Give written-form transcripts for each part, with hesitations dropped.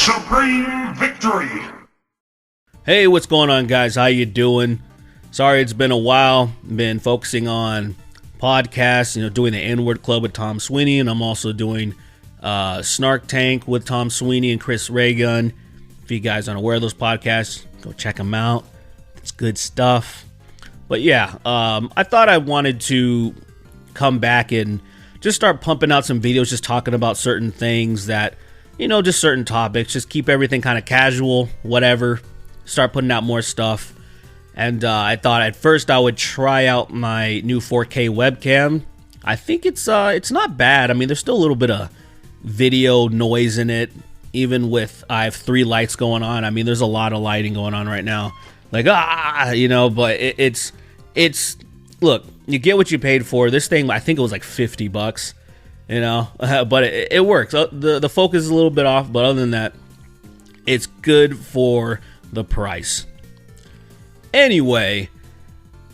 supreme victory. Hey, what's going on, guys? How you doing? Sorry, it's been a while. Been focusing on podcasts, doing the N-Word Club with Tom Sweeney, and I'm also doing Snark Tank with Tom Sweeney and Chris Raygun. If you guys aren't aware of those podcasts, go check them out. It's good stuff. But yeah, I thought I wanted to come back and just start pumping out some videos, just talking about certain things that, just certain topics. Just keep everything kind of casual, whatever. Start putting out more stuff. And I thought at first I would try out my new 4K webcam. I think it's not bad. I mean, there's still a little bit of video noise in it, even with I have 3 lights going on. I mean, there's a lot of lighting going on right now. Like, but it's look, you get what you paid for. This thing, I think it was like $50, but it works. The focus is a little bit off, but other than that, it's good for the price. Anyway,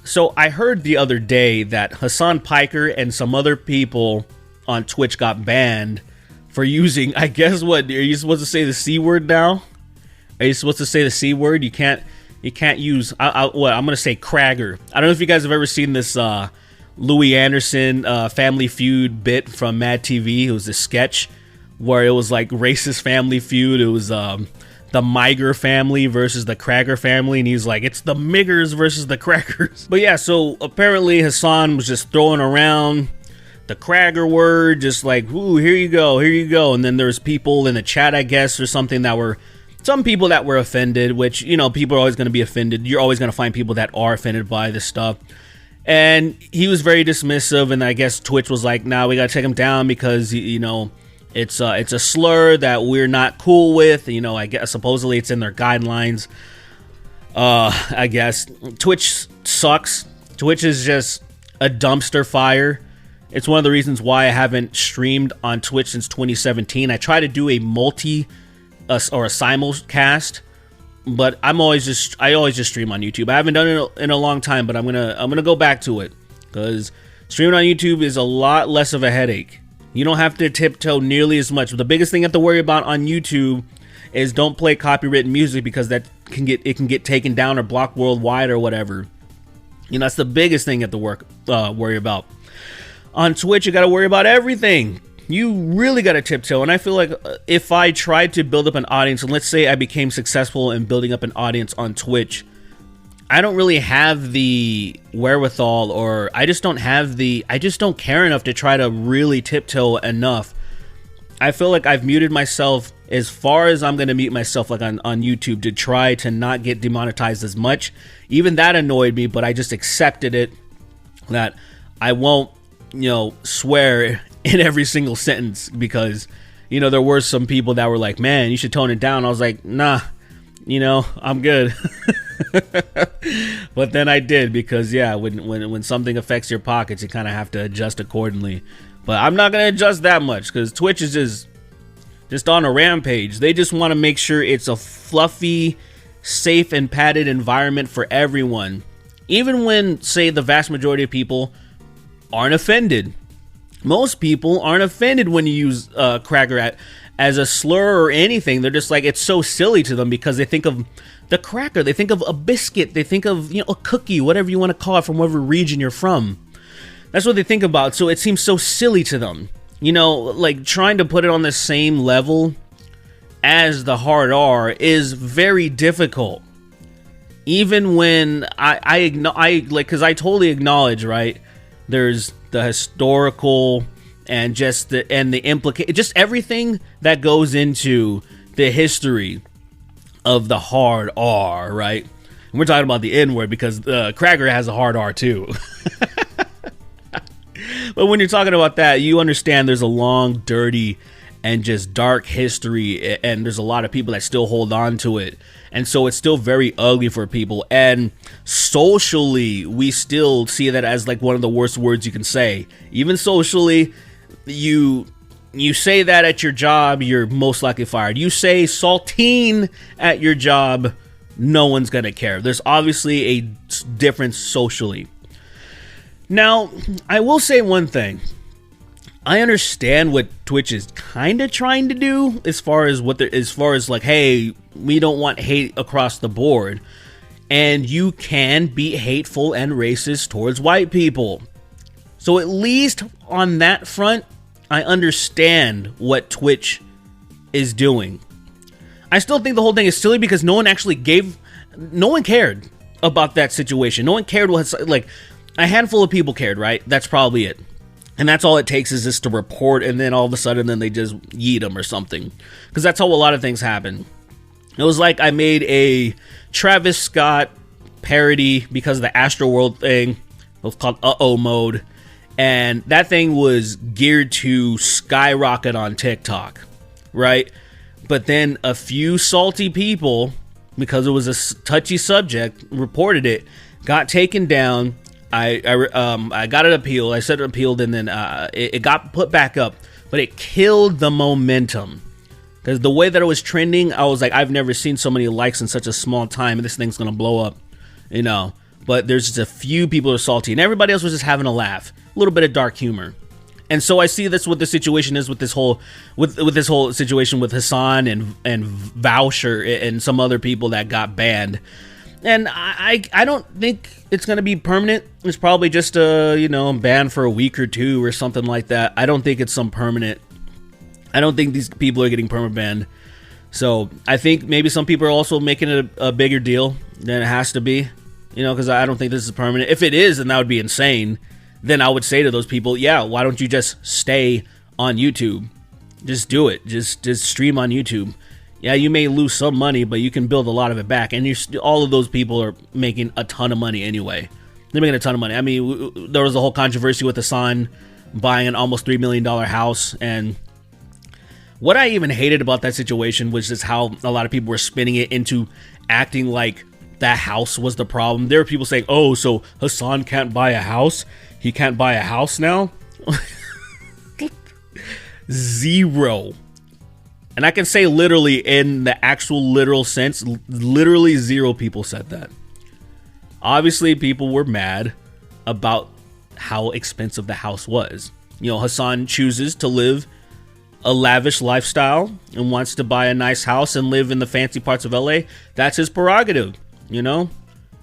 so I heard the other day that Hasan Piker and some other people on Twitch got banned for using, I guess, what, are you supposed to say the C word now? Are you supposed to say the C word? You can't use, I'm going to say Cragger. I don't know if you guys have ever seen this Louis Anderson Family Feud bit from Mad TV. It was a sketch where it was like racist Family Feud. It was the Miger family versus the Cragger family, and he's like, it's the Miggers versus the Craggers. But yeah, so apparently Hasan was just throwing around the Cragger word, just like, ooh, here you go, and then there's people in the chat, I guess, or something that were, some people that were offended, which, people are always going to be offended. You're always going to find people that are offended by this stuff. And he was very dismissive, and I guess Twitch was like, nah, we got to take him down because, it's a slur that we're not cool with. I guess supposedly it's in their guidelines. I guess Twitch sucks. Twitch is just a dumpster fire. It's one of the reasons why I haven't streamed on Twitch since 2017. I try to do a or a simulcast, but I always just stream on YouTube. I haven't done it in a long time, but I'm gonna go back to it because streaming on YouTube is a lot less of a headache. You don't have to tiptoe nearly as much. The biggest thing you have to worry about on YouTube is don't play copyrighted music, because that can get taken down or blocked worldwide or whatever. That's the biggest thing you have to worry about. On Twitch, you got to worry about everything. You really got to tiptoe. And I feel like if I tried to build up an audience, and let's say I became successful in building up an audience on Twitch, I don't really have the wherewithal, or I just don't care enough to try to really tiptoe enough. I feel like I've muted myself as far as I'm going to mute myself, like on YouTube, to try to not get demonetized as much. Even that annoyed me, but I just accepted it, that I won't, swear in every single sentence, because, there were some people that were like, man, you should tone it down. I was like, nah, I'm good. But then I did, because yeah, when something affects your pockets, you kind of have to adjust accordingly. But I'm not gonna adjust that much, because Twitch is just on a rampage. They just want to make sure it's a fluffy, safe, and padded environment for everyone, even when, say, the vast majority of people aren't offended. Most people aren't offended when you use Cragger as a slur or anything. They're just like, it's so silly to them, because they think of the cracker, they think of a biscuit, they think of, a cookie, whatever you want to call it, from whatever region you're from. That's what they think about. So it seems so silly to them. Like trying to put it on the same level as the hard R is very difficult. Even when because I totally acknowledge, right? There's the historical and just the just everything that goes into the history of the hard R, right? And we're talking about the N-word, because Cragger has a hard R too. But when you're talking about that, you understand there's a long, dirty, and just dark history, and there's a lot of people that still hold on to it. And so it's still very ugly for people. And socially, we still see that as like one of the worst words you can say. Even socially, you say that at your job, you're most likely fired. You say saltine at your job, no one's gonna care. There's obviously a difference socially. Now, I will say one thing. I understand what Twitch is kind of trying to do as far as like, hey, we don't want hate across the board, and you can be hateful and racist towards white people. So at least on that front, I understand what Twitch is doing. I still think the whole thing is silly because no one cared about that situation. No one cared like, a handful of people cared, right? That's probably it. And that's all it takes is just to report, and then all of a sudden then they just yeet them or something. Because that's how a lot of things happen. It was like I made a Travis Scott parody because of the Astroworld thing. It was called Uh-Oh Mode. And that thing was geared to skyrocket on TikTok, right? But then a few salty people, because it was a touchy subject, reported it, got taken down. I got it appealed. I said it appealed, and then it got put back up. But it killed the momentum. Because the way that it was trending, I was like, I've never seen so many likes in such a small time, and this thing's going to blow up, you know. But there's just a few people who are salty, and everybody else was just having a laugh. A little bit of dark humor. And so I see that's what the situation is with this whole this whole situation with Hasan and Voucher and some other people that got banned. And I don't think it's going to be permanent. It's probably just a, ban for a week or two or something like that. I don't think it's some permanent. I don't think these people are getting perma banned. So I think maybe some people are also making it a bigger deal than it has to be, because I don't think this is permanent. If it is, then that would be insane. Then I would say to those people, yeah, why don't you just stay on YouTube? Just do it. Just stream on YouTube. Yeah, you may lose some money, but you can build a lot of it back. And all of those people are making a ton of money anyway. They're making a ton of money. I mean, there was a whole controversy with Hasan buying an almost $3 million house. And what I even hated about that situation was just how a lot of people were spinning it into acting like that house was the problem. There were people saying, oh, so Hasan can't buy a house? He can't buy a house now? Zero. And I can say literally in the actual literal sense, literally zero people said that. Obviously, people were mad about how expensive the house was. Hasan chooses to live a lavish lifestyle and wants to buy a nice house and live in the fancy parts of LA. That's his prerogative,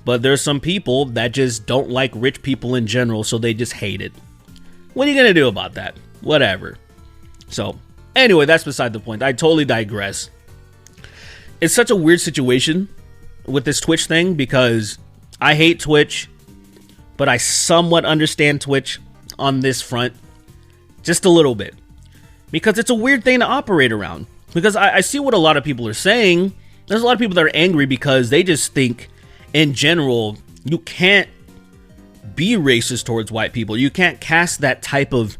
But there's some people that just don't like rich people in general, so they just hate it. What are you going to do about that? Whatever. So, anyway, that's beside the point. I totally digress. It's such a weird situation with this Twitch thing because I hate Twitch, but I somewhat understand Twitch on this front. Just a little bit. Because it's a weird thing to operate around. Because I see what a lot of people are saying. There's a lot of people that are angry because they just think, in general, you can't be racist towards white people. You can't cast that type of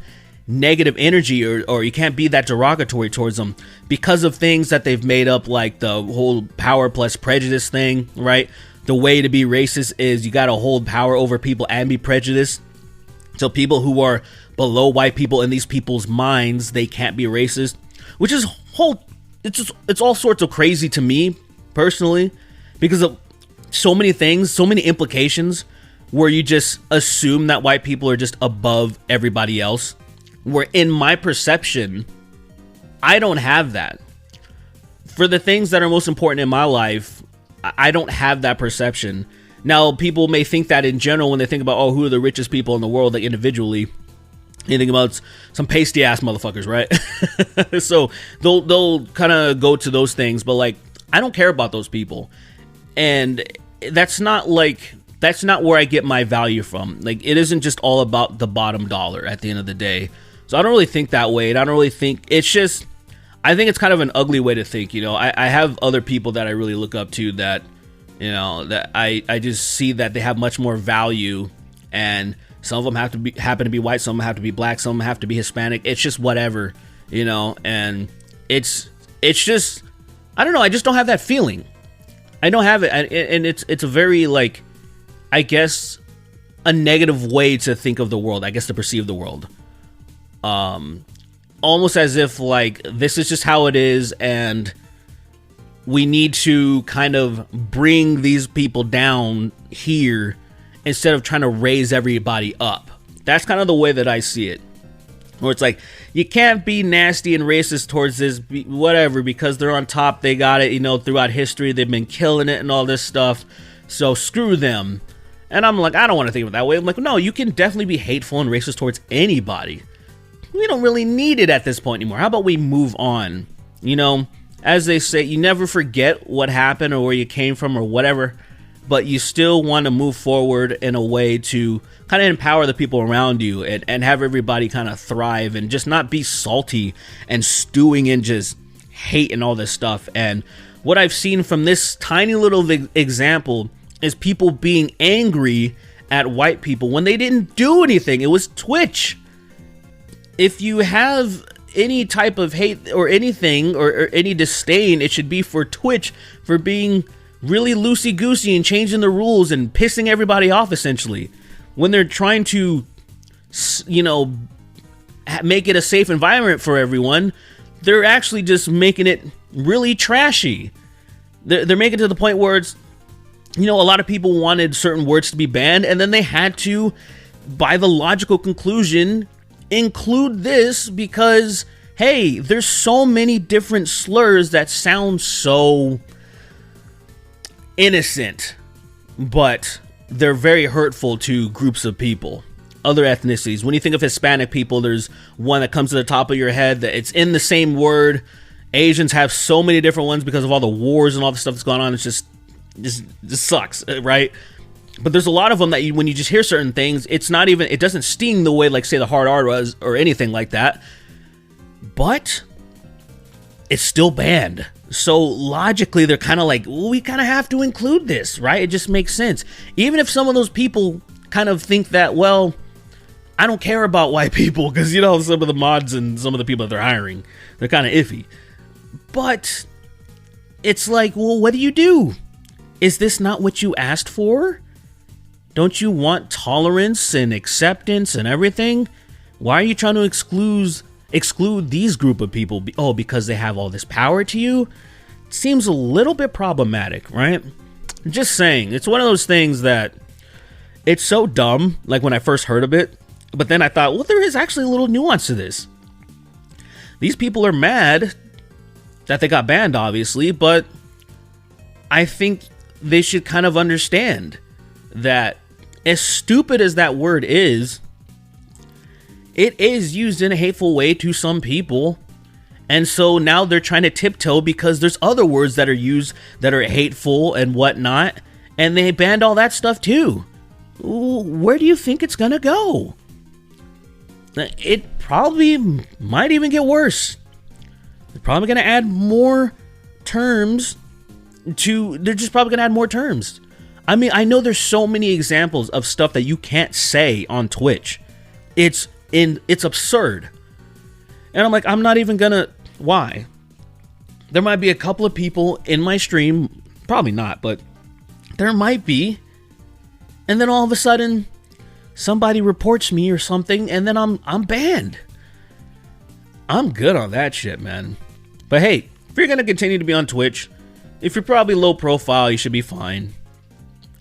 negative energy or you can't be that derogatory towards them because of things that they've made up, like the whole power plus prejudice thing, right? The way to be racist is you got to hold power over people and be prejudiced. So people who are below white people in these people's minds, they can't be racist, which is it's all sorts of crazy to me personally because of so many things, so many implications where you just assume that white people are just above everybody else. Where in my perception, I don't have that. For the things that are most important in my life, I don't have that perception. Now, people may think that in general when they think about, who are the richest people in the world, like individually. You think about some pasty ass motherfuckers, right? So they'll kind of go to those things, but like, I don't care about those people. And that's not where I get my value from. Like, it isn't just all about the bottom dollar at the end of the day. So I don't really think that way. And I don't really think it's just, I think it's kind of an ugly way to think. I have other people that I really look up to that, that I just see that they have much more value, and some of them happen to be white, some of them have to be black, some of them have to be Hispanic. It's just whatever, and it's just, I don't know. I just don't have that feeling. I don't have it. And it's a very, like, I guess, a negative way to think of the world, I guess, to perceive the world. Almost as if, like, this is just how it is, and we need to kind of bring these people down here instead of trying to raise everybody up. That's kind of the way that I see it. where it's like, you can't be nasty and racist towards this, whatever, because they're on top, they got it, throughout history, they've been killing it and all this stuff, so screw them. And I'm like, I don't want to think of it that way. I'm like, no, you can definitely be hateful and racist towards anybody. We don't really need it at this point anymore. How about we move on? As they say, you never forget what happened or where you came from or whatever, but you still want to move forward in a way to kind of empower the people around you and have everybody kind of thrive and just not be salty and stewing in just hate and all this stuff. And what I've seen from this tiny little example is people being angry at white people when they didn't do anything. It was Twitch. If you have any type of hate or anything or any disdain, it should be for Twitch for being really loosey-goosey and changing the rules and pissing everybody off, essentially. When they're trying to, make it a safe environment for everyone, they're actually just making it really trashy. They're making it to the point where it's, a lot of people wanted certain words to be banned, and then they had to, by the logical conclusion, include this because, hey, there's so many different slurs that sound so innocent, but they're very hurtful to groups of people, other ethnicities. When you think of Hispanic people, there's one that comes to the top of your head that it's in the same word. Asians have so many different ones because of all the wars and all the stuff that's going on. It's just sucks, right? But there's a lot of them that when you just hear certain things, it doesn't sting the way, like, say, the hard R was or anything like that. But it's still banned. So logically, they're kind of like, well, we kind of have to include this, right? It just makes sense. Even if some of those people kind of think that, well, I don't care about white people because, some of the mods and some of the people that they're hiring, they're kind of iffy. But it's like, well, what do you do? Is this not what you asked for? Don't you want tolerance and acceptance and everything? Why are you trying to exclude these group of people? Oh, because they have all this power to you? It seems a little bit problematic, right? Just saying. It's one of those things that it's so dumb, like when I first heard of it. But then I thought, well, there is actually a little nuance to this. These people are mad that they got banned, obviously, but I think they should kind of understand that as stupid as that word is, it is used in a hateful way to some people. And so now they're trying to tiptoe because there's other words that are used that are hateful and whatnot. And they banned all that stuff too. Where do you think it's going to go? It probably might even get worse. They're probably going to add more terms they're just probably going to add more terms. I mean, I know there's so many examples of stuff that you can't say on Twitch. It's absurd. And I'm like, I'm not even gonna, why? There might be a couple of people in my stream, probably not, but there might be. And then all of a sudden, somebody reports me or something, and then I'm banned. I'm good on that shit, man. But hey, if you're gonna continue to be on Twitch, if you're probably low profile, you should be fine.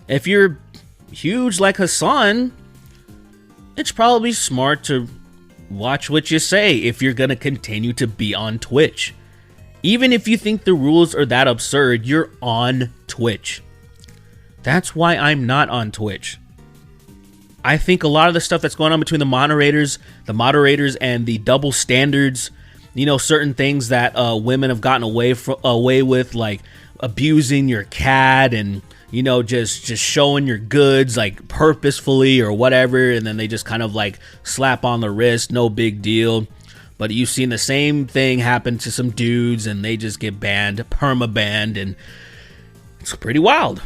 If you're huge like Hasan, it's probably smart to watch what you say if you're gonna continue to be on Twitch. Even if you think the rules are that absurd, you're on Twitch. That's why I'm not on Twitch. I think a lot of the stuff that's going on between the moderators and the double standards, certain things that women have gotten away with, like abusing your cat and just showing your goods like purposefully or whatever, and then they just kind of like slap on the wrist, no big deal. But you've seen the same thing happen to some dudes and they just get banned, perma-banned, and it's pretty wild.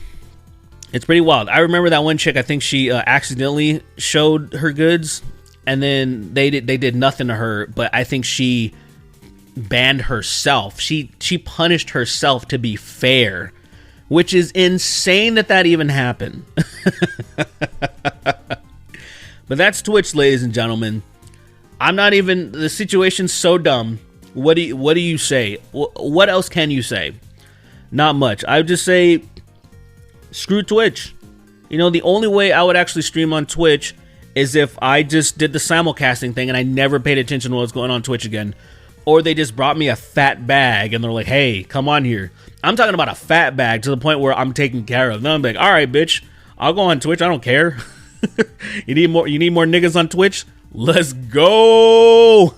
It's pretty wild. I remember that one chick, I think she accidentally showed her goods and then they did nothing to her, but I think she banned herself. She punished herself to be fair, which is insane that even happened. But that's Twitch, ladies and gentlemen. I'm not even, the situation's so dumb. What do you say? What else can you say? Not much. I would just say, screw Twitch. The only way I would actually stream on Twitch is if I just did the simulcasting thing and I never paid attention to what's going on Twitch again. Or they just brought me a fat bag and they're like, hey, come on here. I'm talking about a fat bag to the point where I'm taken care of. Then I'm like, all right, bitch, I'll go on Twitch. I don't care. You need more niggas on Twitch? Let's go.